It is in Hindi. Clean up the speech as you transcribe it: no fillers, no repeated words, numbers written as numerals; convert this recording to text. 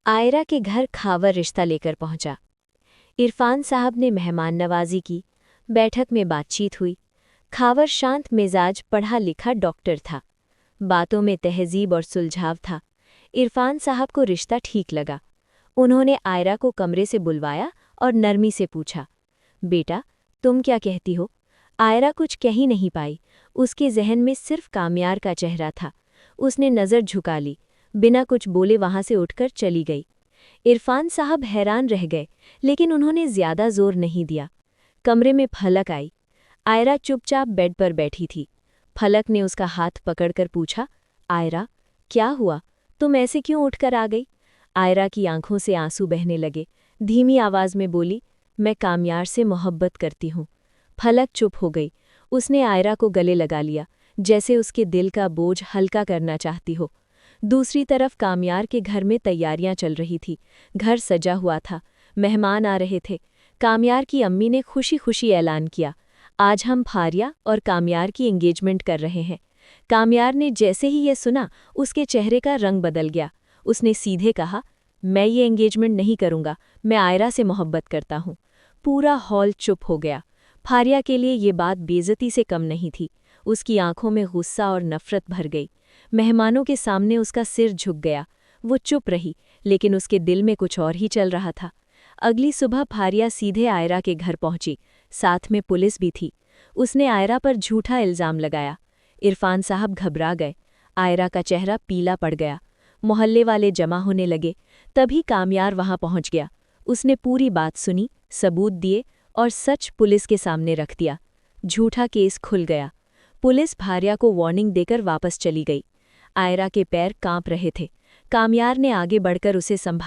आयरा के घर खावर रिश्ता लेकर पहुंचा। इरफान साहब ने मेहमान नवाजी की। बैठक में बातचीत हुई। खावर शांत मिजाज पढ़ा लिखा डॉक्टर था। बातों में तहजीब और सुलझाव था। इरफान साहब को रिश्ता ठीक लगा। उन्होंने आयरा को कमरे से बुलवाया और नरमी से पूछा, बेटा तुम क्या कहती हो? आयरा कुछ कह ही नहीं पाई। उसके जहन में सिर्फ कामयार का चेहरा था। उसने नज़र झुका ली, बिना कुछ बोले वहां से उठकर चली गई। इरफान साहब हैरान रह गए, लेकिन उन्होंने ज्यादा जोर नहीं दिया। कमरे में फलक आई। आयरा चुपचाप बेड पर बैठी थी। फलक ने उसका हाथ पकड़कर पूछा, आयरा क्या हुआ? तुम ऐसे क्यों उठकर आ गई? आयरा की आंखों से आंसू बहने लगे। धीमी आवाज में बोली, मैं कामयार से मोहब्बत करती हूँ। फलक चुप हो गई। उसने आयरा को गले लगा लिया, जैसे उसके दिल का बोझ हल्का करना चाहती हो। दूसरी तरफ कामयार के घर में तैयारियां चल रही थी। घर सजा हुआ था। मेहमान आ रहे थे। कामयार की अम्मी ने खुशी खुशी ऐलान किया, आज हम फारिया और कामयार की एंगेजमेंट कर रहे हैं। कामयार ने जैसे ही ये सुना, उसके चेहरे का रंग बदल गया। उसने सीधे कहा, मैं ये एंगेजमेंट नहीं करूंगा, मैं आयरा से मोहब्बत करता हूँ। पूरा हॉल चुप हो गया। फारिया के लिए ये बात बेइज्जती से कम नहीं थी। उसकी आंखों में गुस्सा और नफरत भर गई। मेहमानों के सामने उसका सिर झुक गया। वो चुप रही, लेकिन उसके दिल में कुछ और ही चल रहा था। अगली सुबह फारिया सीधे आयरा के घर पहुंची। साथ में पुलिस भी थी। उसने आयरा पर झूठा इल्जाम लगाया। इरफान साहब घबरा गए। आयरा का चेहरा पीला पड़ गया। मोहल्ले वाले जमा होने लगे। तभी कामयार वहां पहुंच गया। उसने पूरी बात सुनी, सबूत दिए और सच पुलिस के सामने रख दिया। झूठा केस खुल गया। पुलिस फारिया को वार्निंग देकर वापस चली गई। आयरा के पैर कांप रहे थे। कामयार ने आगे बढ़कर उसे संभाला।